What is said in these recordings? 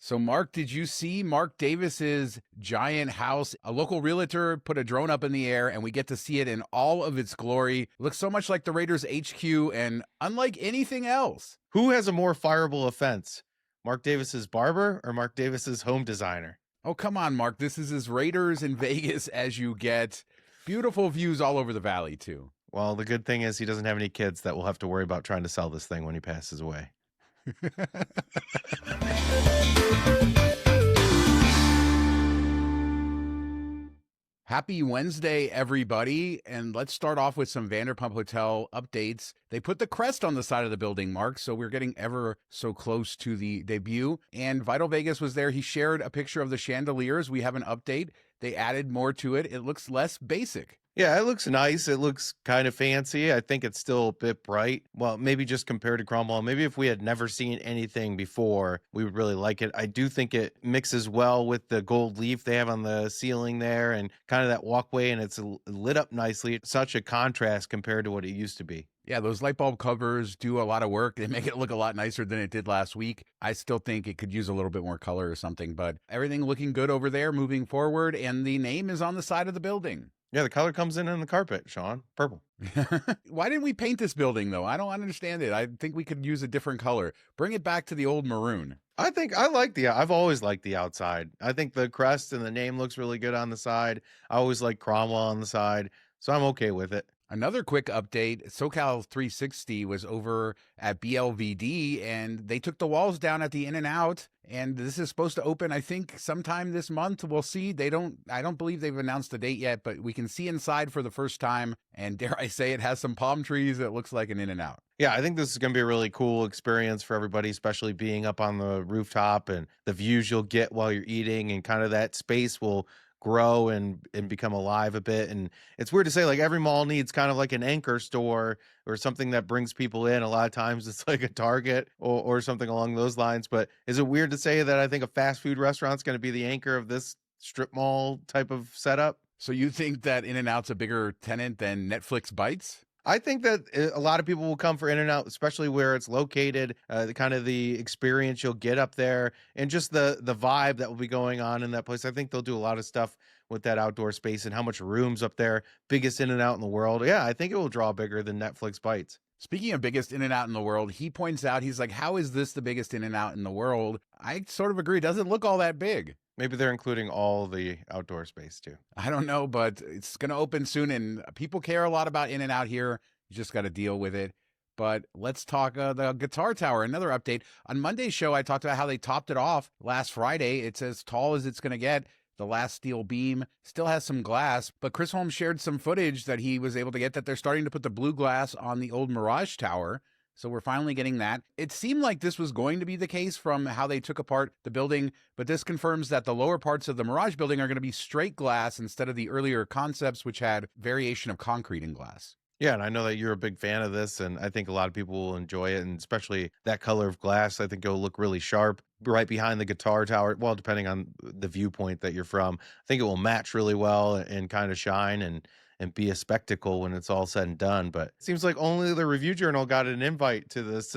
So, Mark, did you see Mark Davis's giant house? A local realtor put a drone up in the air, and we get to see it in all of its glory. Looks so much like the Raiders HQ and unlike anything else. Who has a more fireable offense? Mark Davis's barber or Mark Davis's home designer? Oh, come on, Mark. This is as Raiders in Vegas as you get. Beautiful views all over the valley, too. Well, the good thing is he doesn't have any kids that will have to worry about trying to sell this thing when he passes away. Happy Wednesday, everybody. And let's start off with some Vanderpump Hotel updates. They put the crest on the side of the building, Mark, so we're getting ever so close to the debut. And Vital Vegas was there. He shared a picture of the chandeliers. We have an update. They added more to it. It looks less basic. Yeah, it looks nice. It looks kind of fancy. I think it's still a bit bright. Well, maybe just compared to Cromwell. Maybe if we had never seen anything before, we would really like it. I do think it mixes well with the gold leaf they have on the ceiling there and kind of that walkway, and it's lit up nicely. It's such a contrast compared to what it used to be. Yeah, those light bulb covers do a lot of work. They make it look a lot nicer than it did last week. I still think it could use a little bit more color or something, but everything looking good over there moving forward, and the name is on the side of the building. Yeah, the color comes in the carpet, Sean. Purple. Why didn't we paint this building, though? I don't understand it. I think we could use a different color. Bring it back to the old maroon. I've always liked the outside. I think the crest and the name looks really good on the side. I always like Cromwell on the side, so I'm okay with it. Another quick update, SoCal 360 was over at BLVD, and they took the walls down at the In-N-Out, and this is supposed to open, I think, sometime this month. We'll see. I don't believe they've announced the date yet, but we can see inside for the first time, and dare I say, it has some palm trees. It looks like an In-N-Out. Yeah, I think this is going to be a really cool experience for everybody, especially being up on the rooftop and the views you'll get while you're eating, and kind of that space will grow and become alive a bit. And it's weird to say, like, every mall needs kind of like an anchor store or something that brings people in. A lot of times it's like a Target or something along those lines. But is it weird to say that I think a fast food restaurant is going to be the anchor of this strip mall type of setup? So you think that In-N-Out's a bigger tenant than Netflix Bites? I think that a lot of people will come for In-N-Out, especially where it's located, the kind of the experience you'll get up there, and just the vibe that will be going on in that place. I think they'll do a lot of stuff with that outdoor space and how much room's up there. Biggest In-N-Out in the world. Yeah, I think it will draw bigger than Netflix Bites. Speaking of biggest In-N-Out in the world, he points out, he's like, how is this the biggest In-N-Out in the world? I sort of agree. It doesn't look all that big. Maybe they're including all the outdoor space too. I don't know, but it's going to open soon, and people care a lot about In-N-Out here. You just got to deal with it. But let's talk the Guitar Tower. Another update. On Monday's show, I talked about how they topped it off last Friday. It's as tall as it's going to get. The last steel beam still has some glass, but Chris Holmes shared some footage that he was able to get that they're starting to put the blue glass on the old Mirage Tower. So we're finally getting that. It seemed like this was going to be the case from how they took apart the building, but this confirms that the lower parts of the Mirage building are going to be straight glass instead of the earlier concepts, which had variation of concrete and glass. Yeah, and I know that you're a big fan of this, and I think a lot of people will enjoy it, and especially that color of glass. I think it'll look really sharp right behind the guitar tower. Well, depending on the viewpoint that you're from, I think it will match really well and kind of shine and be a spectacle when it's all said and done. But it seems like only the Review Journal got an invite to this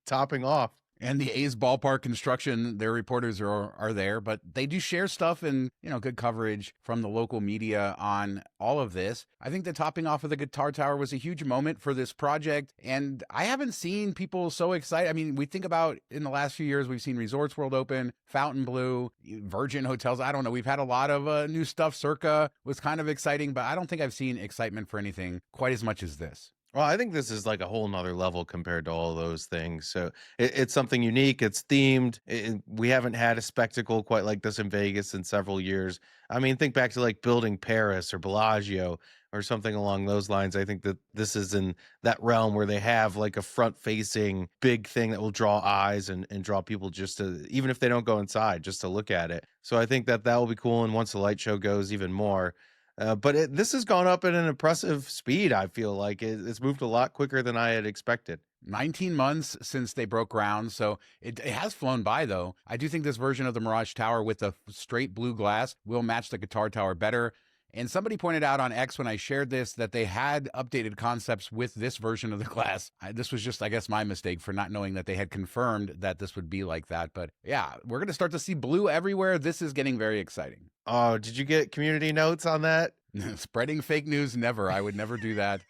topping off. And the A's ballpark construction, their reporters are there, but they do share stuff and, good coverage from the local media on all of this. I think the topping off of the Guitar Tower was a huge moment for this project, and I haven't seen people so excited. I mean, we think about in the last few years, we've seen Resorts World open, Fontainebleau, Virgin Hotels. I don't know. We've had a lot of new stuff. Circa was kind of exciting, but I don't think I've seen excitement for anything quite as much as this. Well, I think this is like a whole nother level compared to all those things. So it's something unique. It's themed. We haven't had a spectacle quite like this in Vegas in several years. I mean, think back to like Building Paris or Bellagio or something along those lines. I think that this is in that realm where they have like a front-facing big thing that will draw eyes and draw people just to, even if they don't go inside, just to look at it. So I think that will be cool. And once the light show goes, even more. But this has gone up at an impressive speed. I feel like it's moved a lot quicker than I had expected. 19 months since they broke ground, so it has flown by, though. I do think this version of the Mirage Tower with the straight blue glass will match the Guitar Tower better. And somebody pointed out on X when I shared this that they had updated concepts with this version of the class. This was just, I guess, my mistake for not knowing that they had confirmed that this would be like that. But yeah, we're going to start to see blue everywhere. This is getting very exciting. Oh, did you get community notes on that? Spreading fake news, never. I would never do that.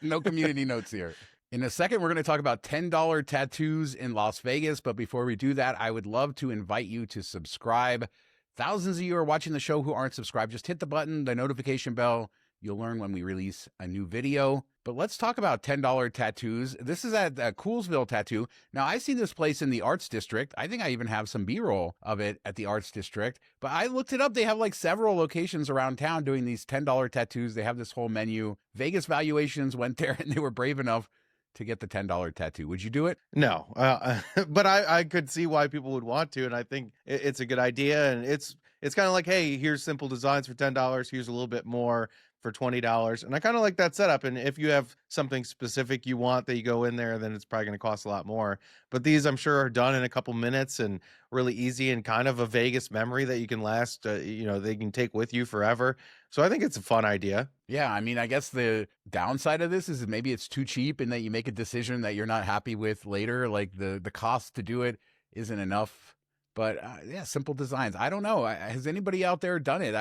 No community notes here. In a second, we're going to talk about $10 tattoos in Las Vegas. But before we do that, I would love to invite you to subscribe. Thousands of you are watching the show who aren't subscribed. Just hit the button, the notification bell. You'll learn when we release a new video. But let's talk about $10 tattoos. This is at Coolsville Tattoo. Now, I've seen this place in the Arts District. I think I even have some B-roll of it at the Arts District. But I looked it up. They have like several locations around town doing these $10 tattoos. They have this whole menu. Vegas Valuations went there and they were brave enough to get the $10 tattoo. Would you do it? No, but I could see why people would want to, and I think it's a good idea. And it's kind of like, hey, here's simple designs for $10. Here's a little bit more for $20, and I kind of like that setup. And if you have something specific you want that you go in there, then it's probably going to cost a lot more. But these, I'm sure, are done in a couple minutes and really easy and kind of a Vegas memory that you can last. They can take with you forever. So I think it's a fun idea. Yeah, I mean, I guess the downside of this is maybe it's too cheap and that you make a decision that you're not happy with later. Like the cost to do it isn't enough. But yeah, simple designs. I don't know. Has anybody out there done it?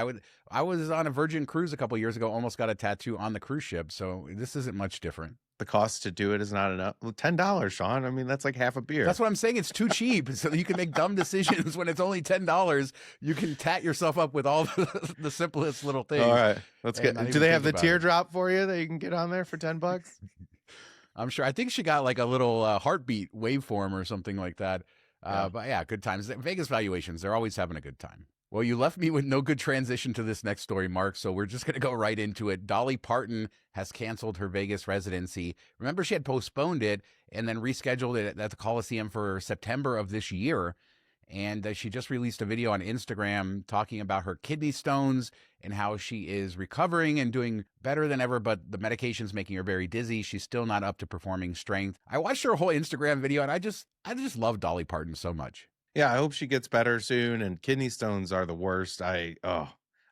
I was on a Virgin cruise a couple years ago, almost got a tattoo on the cruise ship. So this isn't much different. The cost to do it is not enough. Well, $10, Sean. I mean, that's like half a beer. That's what I'm saying. It's too cheap. So you can make dumb decisions when it's only $10. You can tat yourself up with all the simplest little things. All right, let's get. Do they have the teardrop for you that you can get on there for $10? I'm sure. I think she got like a little heartbeat waveform or something like that. But yeah, good times. Vegas Valuations, they're always having a good time. Well, you left me with no good transition to this next story, Mark, so we're just going to go right into it. Dolly Parton has canceled her Vegas residency. Remember, she had postponed it and then rescheduled it at the Coliseum for September of this year. And she just released a video on Instagram talking about her kidney stones and how she is recovering and doing better than ever, but the medication's making her very dizzy. She's still not up to performing strength. I watched her whole Instagram video and I just love Dolly Parton so much. Yeah, I hope she gets better soon. And kidney stones are the worst. I've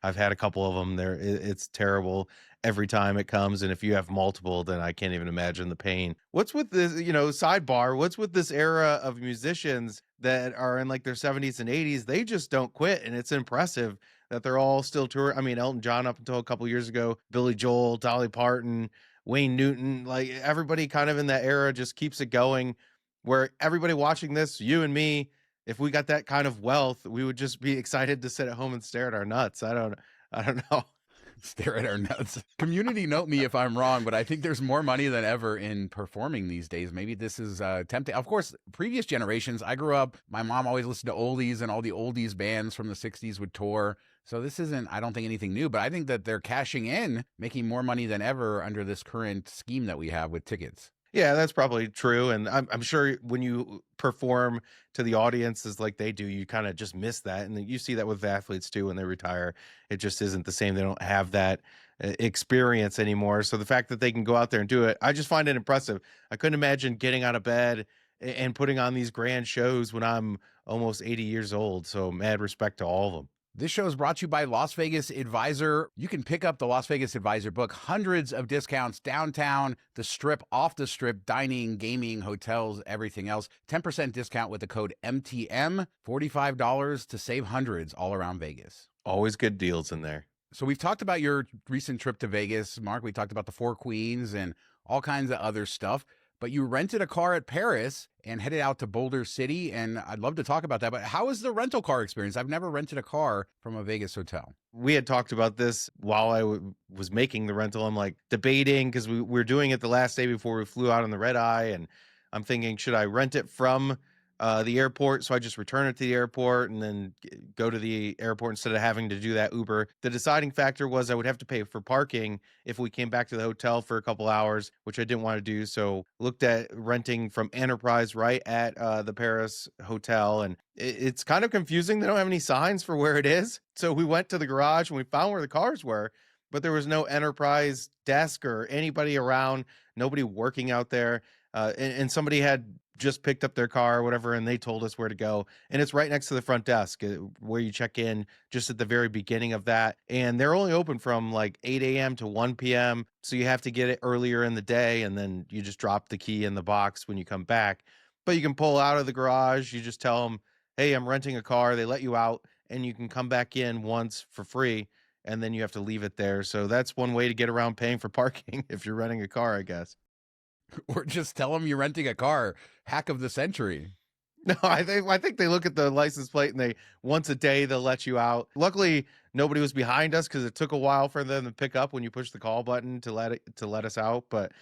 had a couple of them. It's terrible every time it comes. And if you have multiple, then I can't even imagine the pain. What's with this, sidebar, what's with this era of musicians that are in like their 70s and 80s? They just don't quit. And it's impressive that they're all still touring. I mean, Elton John up until a couple years ago, Billy Joel, Dolly Parton, Wayne Newton, like everybody kind of in that era just keeps it going, where everybody watching this, you and me, if we got that kind of wealth, we would just be excited to sit at home and stare at our nuts. I don't know. Stare at our nuts. Community note me if I'm wrong, but I think there's more money than ever in performing these days. Maybe this is tempting. Of course, previous generations, I grew up, my mom always listened to oldies and all the oldies bands from the 60s would tour. So this isn't, I don't think, anything new, but I think that they're cashing in, making more money than ever under this current scheme that we have with tickets. Yeah, that's probably true. And I'm sure when you perform to the audiences like they do, you kind of just miss that. And you see that with athletes too when they retire. It just isn't the same. They don't have that experience anymore. So the fact that they can go out there and do it, I just find it impressive. I couldn't imagine getting out of bed and putting on these grand shows when I'm almost 80 years old. So mad respect to all of them. This show is brought to you by Las Vegas Advisor. You can pick up the Las Vegas Advisor book. Hundreds of discounts downtown, the strip, off the strip, dining, gaming, hotels, everything else. 10% discount with the code MTM. $45 to save hundreds all around Vegas. Always good deals in there. So we've talked about your recent trip to Vegas, Mark. We talked about the Four Queens and all kinds of other stuff. But you rented a car at Paris and headed out to Boulder City, and I'd love to talk about that. But how was the rental car experience? I've never rented a car from a Vegas hotel. We had talked about this while I was making the rental. I'm like debating because we were doing it the last day before we flew out on the red eye, and I'm thinking, should I rent it from the airport? So I just return it to the airport and then go to the airport instead of having to do that Uber. The deciding factor was I would have to pay for parking if we came back to the hotel for a couple hours, which I didn't want to do. So looked at renting from Enterprise right at the Paris hotel. And it's kind of confusing. They don't have any signs for where it is. So we went to the garage and we found where the cars were, but there was no Enterprise desk or anybody around, nobody working out there. And somebody had just picked up their car or whatever, and they told us where to go. And it's right next to the front desk where you check in, just at the very beginning of that. And they're only open from like 8 a.m. to 1 p.m. So you have to get it earlier in the day, and then you just drop the key in the box when you come back. But you can pull out of the garage. You just tell them, hey, I'm renting a car. They let you out, and you can come back in once for free, and then you have to leave it there. So that's one way to get around paying for parking if you're renting a car, I guess. Or just tell them you're renting a car. Hack of the century. No, I think they look at the license plate, and they once a day they'll let you out. Luckily, nobody was behind us because it took a while for them to pick up when you push the call button to let us out. But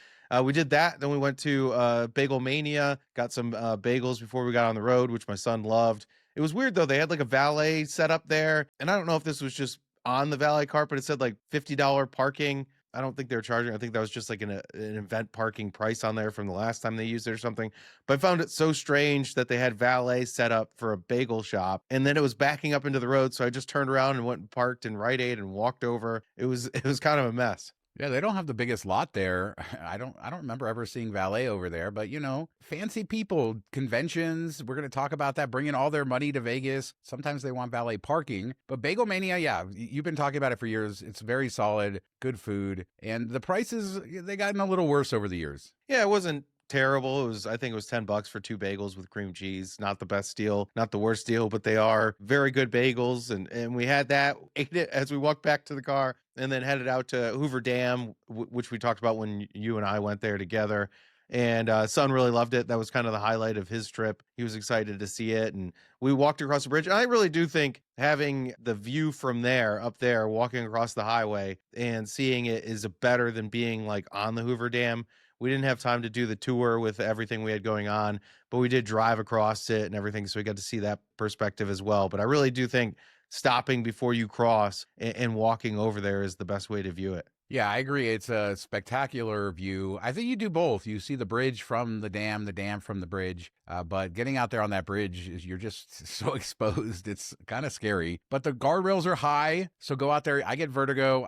we did that. Then we went to Bagel Mania, got some bagels before we got on the road, which my son loved. It was weird though. They had like a valet set up there, and I don't know if this was just on the valet cart, but it said like $50 parking. I don't think they were charging. I think that was just like an event parking price on there from the last time they used it or something. But I found it so strange that they had valet set up for a bagel shop, and then it was backing up into the road. So I just turned around and went and parked in Rite Aid and walked over. It was kind of a mess. Yeah, they don't have the biggest lot there. I don't remember ever seeing valet over there, but fancy people, conventions, we're going to talk about that, bringing all their money to Vegas. Sometimes they want valet parking, but Bagel Mania, yeah, you've been talking about it for years. It's very solid, good food, and the prices, they gotten a little worse over the years. Yeah, it wasn't terrible. I think it was $10 for 2 bagels with cream cheese. Not the best deal, not the worst deal, but they are very good bagels. And we had that, ate it as we walked back to the car, and then headed out to Hoover Dam, which we talked about when you and I went there together. And son really loved it. That was kind of the highlight of his trip. He was excited to see it. And we walked across the bridge. And I really do think having the view from there, up there, walking across the highway and seeing it is better than being like on the Hoover Dam. We didn't have time to do the tour with everything we had going on, but we did drive across it and everything. So we got to see that perspective as well. But I really do think stopping before you cross and walking over there is the best way to view it. Yeah, I agree. It's a spectacular view. I think you do both. You see the bridge from the dam from the bridge. But getting out there on that bridge, you're just so exposed. It's kind of scary. But the guardrails are high. So go out there. I get vertigo.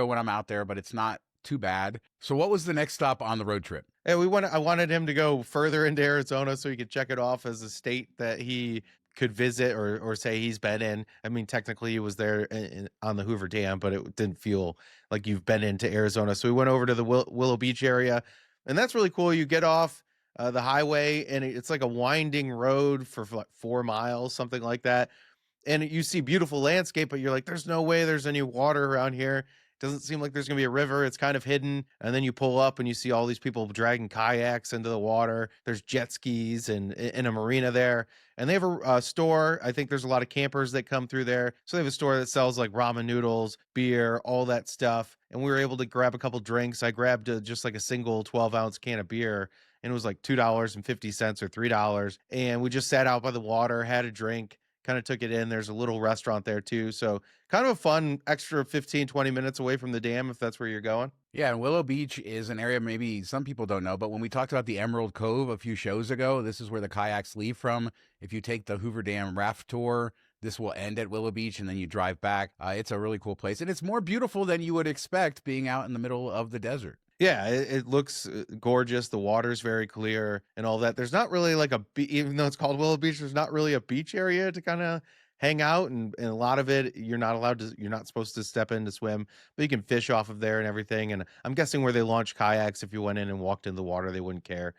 When I'm out there, but it's not too bad. So what was the next stop on the road trip? Hey, I wanted him to go further into Arizona so he could check it off as a state that he could visit or say he's been in. I mean, technically he was there on the Hoover Dam, but it didn't feel like you've been into Arizona. So we went over to the Willow Beach area, and that's really cool. You get off the highway, and it's like a winding road for like 4 miles, something like that. And you see beautiful landscape, but you're like, there's no way there's any water around here. Doesn't seem like there's going to be a river. It's kind of hidden. And then you pull up and you see all these people dragging kayaks into the water. There's jet skis and in a marina there. And they have a store. I think there's a lot of campers that come through there. So they have a store that sells like ramen noodles, beer, all that stuff. And we were able to grab a couple drinks. I grabbed just like a single 12-ounce can of beer, and it was like $2.50 or $3. And we just sat out by the water, had a drink, kind of took it in. There's a little restaurant there too. So kind of a fun extra 15, 20 minutes away from the dam if that's where you're going. Yeah, and Willow Beach is an area maybe some people don't know, but when we talked about the Emerald Cove a few shows ago, this is where the kayaks leave from. If you take the Hoover Dam raft tour, this will end at Willow Beach, and then you drive back. It's a really cool place, and it's more beautiful than you would expect being out in the middle of the desert. Yeah, it looks gorgeous. The water's very clear and all that. There's not really like even though it's called Willow Beach, there's not really a beach area to kind of hang out. And a lot of it, you're not supposed to step in to swim, but you can fish off of there and everything. And I'm guessing where they launch kayaks, if you went in and walked in the water, they wouldn't care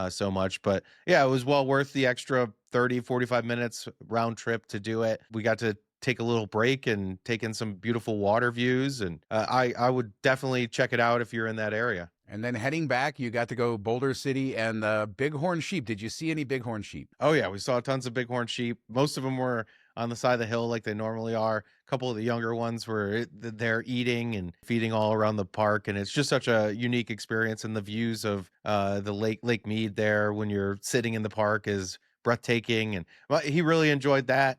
so much. But yeah, it was well worth the extra 30, 45 minutes round trip to do it. We got to take a little break and take in some beautiful water views. And I would definitely check it out if you're in that area. And then heading back, you got to go Boulder City and the bighorn sheep. Did you see any bighorn sheep? Oh yeah, we saw tons of bighorn sheep. Most of them were on the side of the hill like they normally are. A couple of the younger ones were they're eating and feeding all around the park. And it's just such a unique experience. And the views of the Lake Mead there when you're sitting in the park is breathtaking. And he really enjoyed that.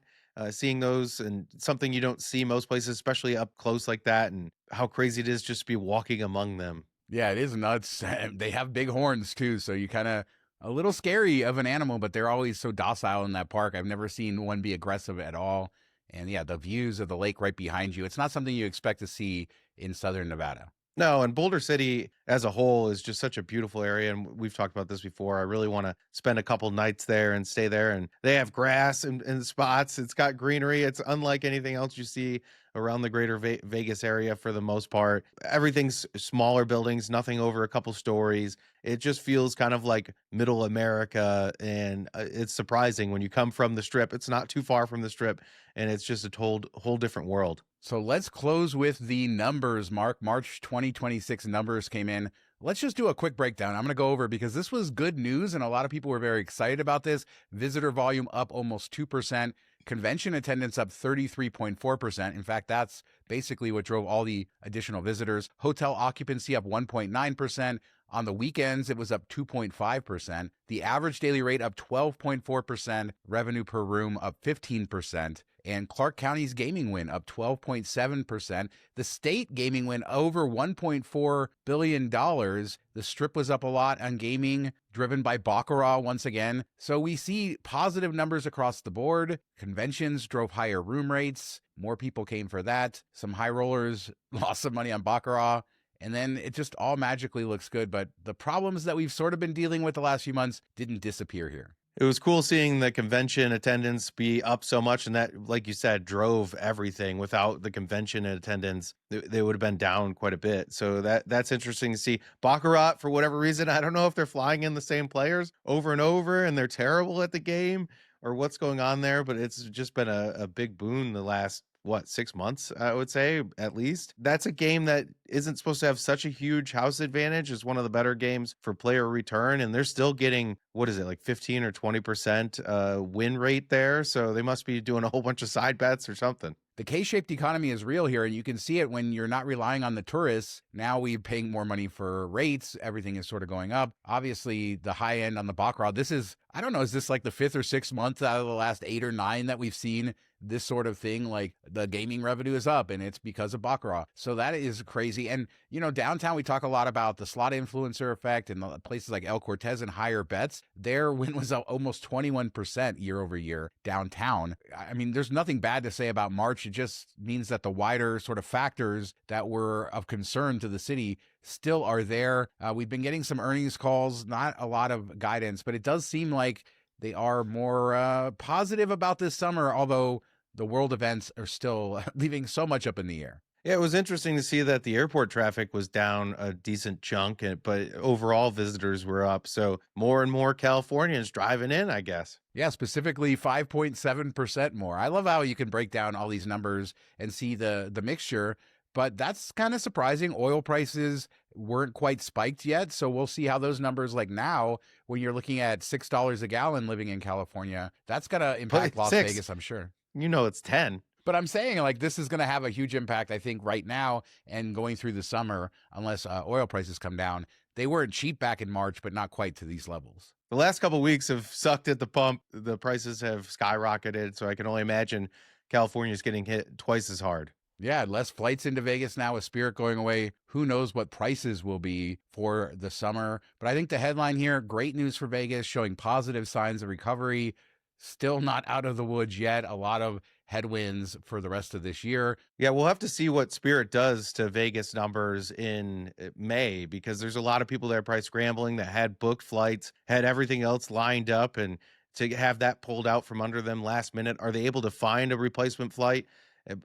Seeing those, and something you don't see most places, especially up close like that, and how crazy it is just to be walking among them. Yeah, it is nuts. They have big horns too, so you kind of a little scary of an animal, but they're always so docile in that park. I've never seen one be aggressive at all. And yeah, the views of the lake right behind you, it's not something you expect to see in southern Nevada. No, and Boulder City as a whole is just such a beautiful area, and we've talked about this before. I really want to spend a couple nights there and stay there. And they have grass and spots. It's got greenery. It's unlike anything else you see around the greater Vegas area for the most part. Everything's smaller buildings, nothing over a couple stories. It just feels kind of like middle America, and it's surprising when you come from the Strip. It's not too far from the Strip, and it's just a whole different world. So let's close with the numbers, Mark. March 2026 numbers came in. Let's just do a quick breakdown. I'm going to go over because this was good news and a lot of people were very excited about this. Visitor volume up almost 2%. Convention attendance up 33.4%. In fact, that's basically what drove all the additional visitors. Hotel occupancy up 1.9%. On the weekends, it was up 2.5%. The average daily rate up 12.4%. Revenue per room up 15%. And Clark County's gaming win up 12.7%. The state gaming win over $1.4 billion. The Strip was up a lot on gaming, driven by Baccarat once again. So we see positive numbers across the board. Conventions drove higher room rates. More people came for that. Some high rollers lost some money on Baccarat. And then it just all magically looks good. But the problems that we've sort of been dealing with the last few months didn't disappear here. It was cool seeing the convention attendance be up so much, and that, like you said, drove everything. Without the convention attendance, they would have been down quite a bit. So that's interesting to see. Baccarat, for whatever reason, I don't know if they're flying in the same players over and over, and they're terrible at the game, or what's going on there, but it's just been a big boon the last 6 months, I would say, at least. That's a game that isn't supposed to have such a huge house advantage. It's one of the better games for player return, and they're still getting, what is it, like 15 or 20% win rate there. So they must be doing a whole bunch of side bets or something. The K-shaped economy is real here, and you can see it when you're not relying on the tourists. Now we're paying more money for rates. Everything is sort of going up. Obviously, the high end on the Baccarat, this is, I don't know, is this like the 5th or 6th month out of the last 8 or 9 that we've seen this sort of thing? Like the gaming revenue is up, and it's because of Baccarat. So that is crazy. And, you know, downtown, we talk a lot about the slot influencer effect, and the places like El Cortez and higher bets. Their win was up almost 21% year over year downtown. I mean, there's nothing bad to say about March. It just means that the wider sort of factors that were of concern to the city still are there. We've been getting some earnings calls, not a lot of guidance, but it does seem like they are more positive about this summer, although the world events are still leaving so much up in the air. Yeah, it was interesting to see that the airport traffic was down a decent chunk, but overall visitors were up. So more and more Californians driving in, I guess. Yeah, specifically 5.7% more. I love how you can break down all these numbers and see the mixture, but that's kind of surprising. Oil prices weren't quite spiked yet, so we'll see how those numbers, like now, when you're looking at $6 a gallon living in California, that's going to impact Las Vegas, I'm sure. You know it's 10. But I'm saying, like, this is going to have a huge impact, I think, right now and going through the summer, unless oil prices come down. They weren't cheap back in March, but not quite to these levels. The last couple of weeks have sucked at the pump. The prices have skyrocketed, so I can only imagine California's getting hit twice as hard. Yeah, less flights into Vegas now with Spirit going away. Who knows what prices will be for the summer. But I think the headline here, great news for Vegas, showing positive signs of recovery. Still not out of the woods yet. A lot of headwinds for the rest of this year. Yeah, we'll have to see what Spirit does to Vegas numbers in May, because there's a lot of people that are probably scrambling that had booked flights, had everything else lined up, and to have that pulled out from under them last minute. Are they able to find a replacement flight?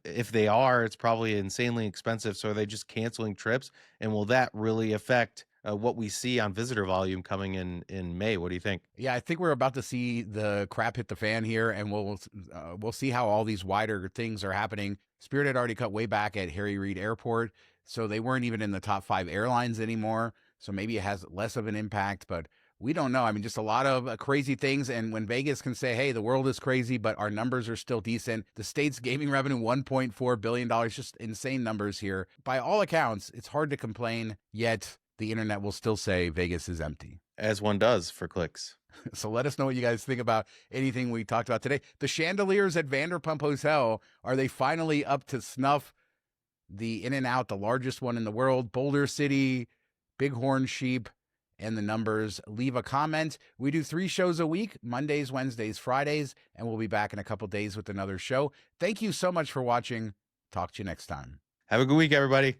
If they are, it's probably insanely expensive. So are they just canceling trips? And will that really affect what we see on visitor volume coming in May? What do you think? Yeah, I think we're about to see the crap hit the fan here, and we'll see how all these wider things are happening. Spirit had already cut way back at Harry Reid Airport, so they weren't even in the top 5 airlines anymore. So maybe it has less of an impact, but we don't know. I mean, just a lot of crazy things. And when Vegas can say, hey, the world is crazy, but our numbers are still decent. The state's gaming revenue, $1.4 billion, just insane numbers here. By all accounts, it's hard to complain, yet the internet will still say Vegas is empty. As one does for clicks. So let us know what you guys think about anything we talked about today. The chandeliers at Vanderpump Hotel, are they finally up to snuff? The In-N-Out, the largest one in the world, Boulder City, bighorn sheep, and the numbers. Leave a comment. We do 3 shows a week, Mondays, Wednesdays, Fridays, and we'll be back in a couple days with another show. Thank you so much for watching. Talk to you next time. Have a good week, everybody.